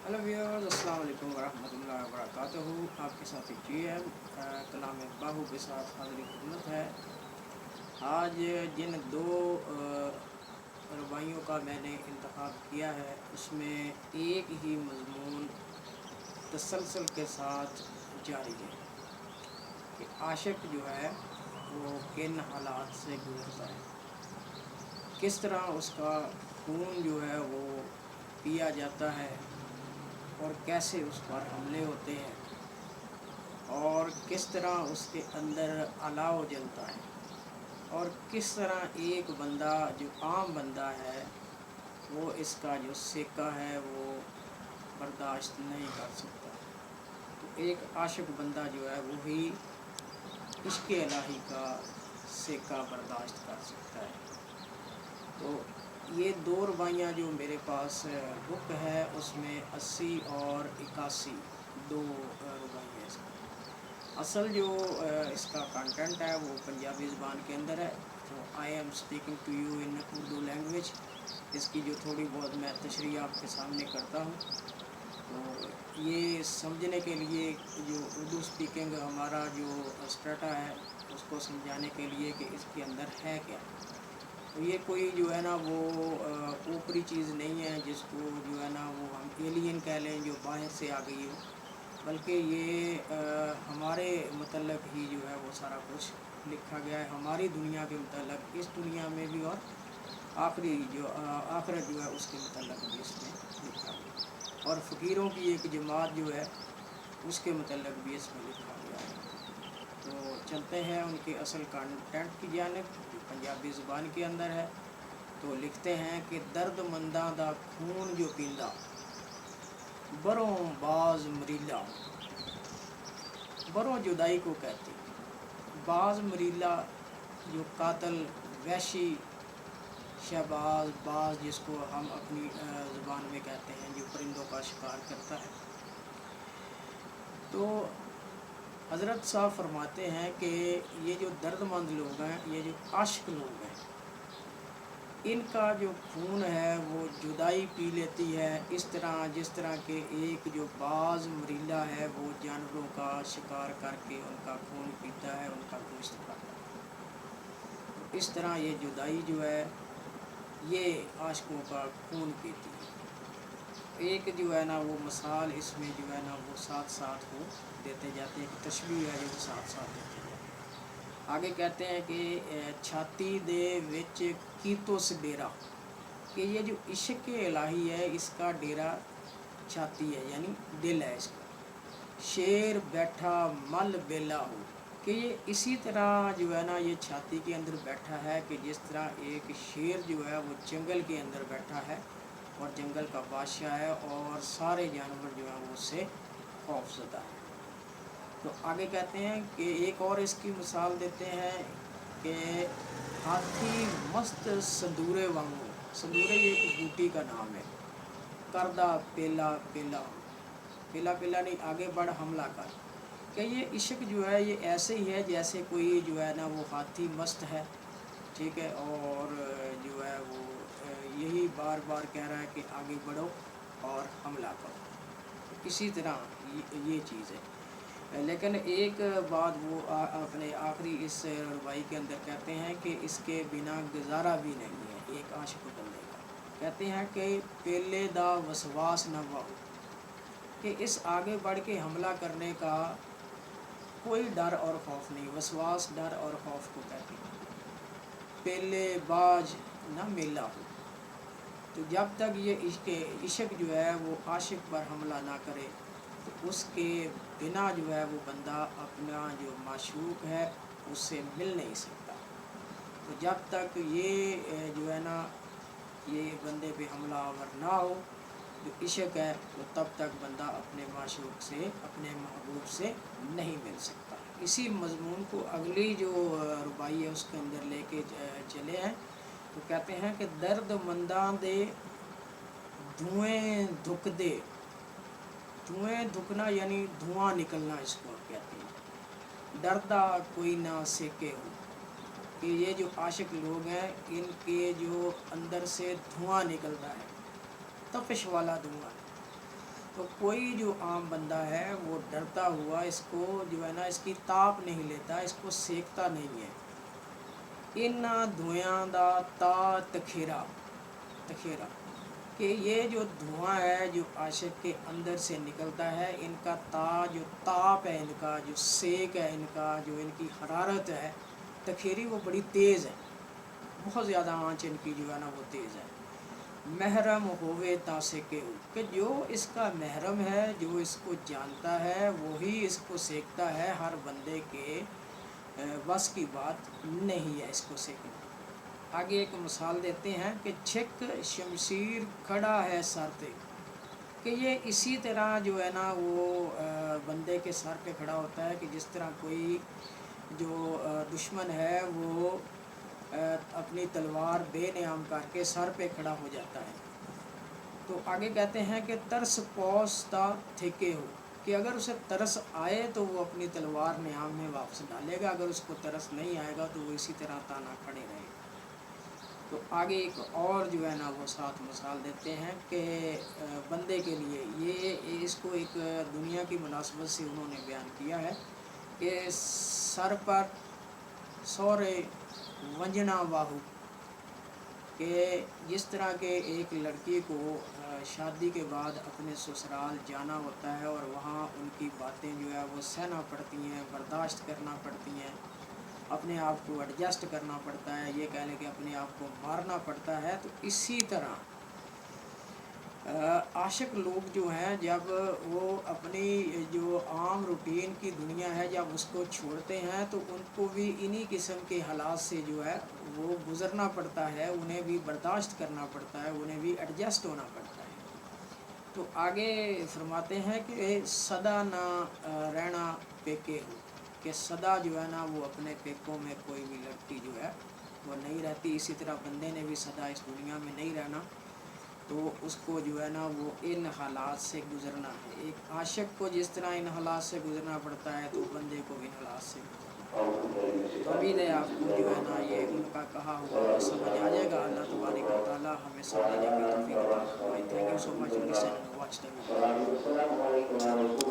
Hello viewers, अस्सलाम वालेकुम वरहमतुल्लाहि वबरकातुहू। आपके साथ एक जी एम कलाम बाहू के साथ हाज़िर खिदमत है। आज जिन दो रबाइयों का मैंने इंतखाब किया है, उसमें एक ही मज़मून तसलसल के साथ जारी है कि आशिक जो है वो किन हालात से गुज़रता है, किस तरह उसका खून जो है वो पिया जाता है और कैसे उस पर हमले होते हैं और किस तरह उसके अंदर अलाव जलता है और किस तरह एक बंदा जो आम बंदा है वो इसका जो सेका है वो बर्दाश्त नहीं कर सकता। तो एक आशिक बंदा जो है वो ही इश्क इलाही का सेका बर्दाश्त कर सकता है। तो ये दो रबाइयाँ जो मेरे पास बुक है, उसमें 80 और 81 दो रबाइयाँ इसमें। असल जो इसका कंटेंट है वो पंजाबी ज़बान के अंदर है। तो I am speaking to you in Urdu language. इसकी जो थोड़ी बहुत मैं तशरीह आपके सामने करता हूँ, तो ये समझने के लिए जो उर्दू स्पीकिंग हमारा जो स्ट्रेटा है उसको समझाने के लिए कि इसके अंदर है क्या। तो ये कोई जो है ना वो ऊपरी चीज़ नहीं है जिसको जो है ना वो हम एलियन कह लें जो बाहर से आ गई हो, बल्कि ये हमारे मतलब ही जो है वो सारा कुछ लिखा गया है, हमारी दुनिया के मतलब इस दुनिया में भी और आखिरी जो आखिरत जो है उसके मतलब भी इसमें लिखा गया है। और फ़कीरों की एक जमात जो है उसके मतलब भी इसमें लिखा गया है। तो चलते हैं उनके असल कंटेंट की जानिब जो पंजाबी ज़बान के अंदर है। तो लिखते हैं कि दर्द मंदा दा खून जो पींदा, बरों बाज मरीला। बरों जुदाई को कहते हैं, बाज मरीला जो कातल वैशी शहबाज बाज जिसको हम अपनी ज़बान में कहते हैं जो परिंदों का शिकार करता है। तो हज़रत साहब फरमाते हैं कि ये जो दर्दमंद लोग हैं, ये जो आशिक लोग हैं, इनका जो खून है वो जुदाई पी लेती है, इस तरह जिस तरह के एक जो बाज मरीला है वो जानवरों का शिकार करके उनका खून पीता है, उनका गोश्त खाता है। तो इस तरह ये जुदाई जो है ये आशिकों का खून पीती है। एक जो है ना वो मिसाल इसमें जो है ना वो साथ साथ वो देते जाते हैं, कि तशबीह है जो वो साथ साथ देते जाते हैं। आगे कहते हैं कि छाती दे विच कीतोस डेरा, कि ये जो इश्क इलाही है इसका डेरा छाती है यानी दिल है इसका। शेर बैठा मल बेला हो, कि ये इसी तरह जो है ना ये छाती के अंदर बैठा है कि जिस तरह एक शेर जो है वो जंगल के अंदर बैठा है और जंगल का बादशाह है और सारे जानवर जो हैं वो उससे खौफज़दा है। तो आगे कहते हैं कि एक और इसकी मिसाल देते हैं कि हाथी मस्त संदूरे वांगू, संदूरे ये एक बूटी का नाम है, करदा पेला पेला, पेला पेला नहीं आगे बढ़ हमला कर। कि ये इश्क जो है ये ऐसे ही है जैसे कोई जो है ना वो हाथी मस्त है, ठीक है, और जो है वो यही बार बार कह रहा है कि आगे बढ़ो और हमला करो। इसी तरह ये चीज़ है। लेकिन एक बात वो अपने आखिरी इस रवाई के अंदर कहते हैं कि इसके बिना गुजारा भी नहीं है एक आशिक बंदे का। कहते हैं कि पेले दा वसवास न वाहो, कि इस आगे बढ़ के हमला करने का कोई डर और खौफ नहीं। वसवास डर और खौफ को कहते हैं। पेले बाज न मेला हो, तो जब तक ये इश्क जो है वो आशिक पर हमला ना करे तो उसके बिना जो है वो बंदा अपना जो माशूक है उससे मिल नहीं सकता। तो जब तक ये जो है ना ये बंदे पे हमला आवर ना हो जो इश्क है, तो तब तक बंदा अपने माशूक से अपने महबूब से नहीं मिल सकता। इसी मज़मून को अगली जो रुबाई है उसके अंदर लेके चले हैं। तो कहते हैं कि दर्द मंदा दे धुएं धुक दे, धुएं धुकना यानी धुआं निकलना इसको कहते हैं। डरदा कोई ना सेके हो, कि ये जो आशिक लोग हैं इनके जो अंदर से धुआं निकलता है, तपिश वाला धुआं, تو کوئی جو عام بندہ ہے وہ ڈرتا ہوا اس کو جو ہے نا اس کی تاپ نہیں لیتا، اس کو سیکتا نہیں ہے۔ ان دھویاں دا تا تخیرا تخیرا کہ یہ جو دھواں ہے جو عاشق کے اندر سے نکلتا ہے، ان کا جو تاپ ہے، ان کا جو سیک ہے، ان کا جو ان کی حرارت ہے تخیری، وہ بڑی تیز ہے، بہت زیادہ آنچ ان کی جو ہے نا وہ تیز ہے۔ محرم ہوئے تا سے کہ جو اس کا محرم ہے، جو اس کو جانتا ہے وہی اس کو سیکتا ہے، ہر بندے کے بس کی بات نہیں ہے اس کو سیکھنا۔ آگے ایک مثال دیتے ہیں کہ چھک شمشیر کھڑا ہے سر پہ، کہ یہ اسی طرح جو ہے نا وہ بندے کے سر پہ کھڑا ہوتا ہے کہ جس طرح کوئی جو دشمن ہے وہ اپنی تلوار بے نیام کر کے سر پہ کھڑا ہو جاتا ہے۔ تو آگے کہتے ہیں کہ ترس پوستا تھکے ہو، کہ اگر اسے ترس آئے تو وہ اپنی تلوار نیام میں واپس ڈالے گا، اگر اس کو ترس نہیں آئے گا تو وہ اسی طرح تانا کھڑے رہے گا۔ تو آگے ایک اور جو ہے نا وہ ساتھ مثال دیتے ہیں کہ بندے کے لیے یہ اس کو ایک دنیا کی مناسبت سے انہوں نے بیان کیا ہے کہ سر پر سورے ونجنا واہو، کہ جس طرح کہ ایک لڑکی کو شادی کے بعد اپنے سسرال جانا ہوتا ہے اور وہاں ان کی باتیں جو ہے وہ سہنا پڑتی ہیں، برداشت کرنا پڑتی ہیں، اپنے آپ کو ایڈجسٹ کرنا پڑتا ہے، یہ کہہ لیں کہ اپنے آپ کو مارنا پڑتا ہے، تو اسی طرح عاشق لوگ جو ہیں جب وہ اپنی جو عام روٹین کی دنیا ہے جب اس کو چھوڑتے ہیں تو ان کو بھی انہی قسم کے حالات سے جو ہے وہ گزرنا پڑتا ہے، انہیں بھی برداشت کرنا پڑتا ہے، انہیں بھی ایڈجسٹ ہونا پڑتا ہے۔ تو آگے فرماتے ہیں کہ سدا نہ رہنا پیکے ہو، کہ سدا جو ہے نا وہ اپنے پیکوں میں کوئی بھی لڑکی جو ہے وہ نہیں رہتی، اسی طرح بندے نے بھی سدا اس دنیا میں نہیں رہنا، تو اس کو جو ہے نا وہ ان حالات سے گزرنا ہے۔ ایک عاشق کو جس طرح ان حالات سے گزرنا پڑتا ہے تو بندے کو بھی ان حالات سے گزرنا ہے۔ تو امید ہے آپ کو جو ہے نا یہ ان کا کہا ہوا سمجھ آ جائے گا۔ اللہ تبارک و تعالیٰ ہمیں سمجھنے کی توفیق عطا فرمائے۔ Thank you so much, listen and watch the video.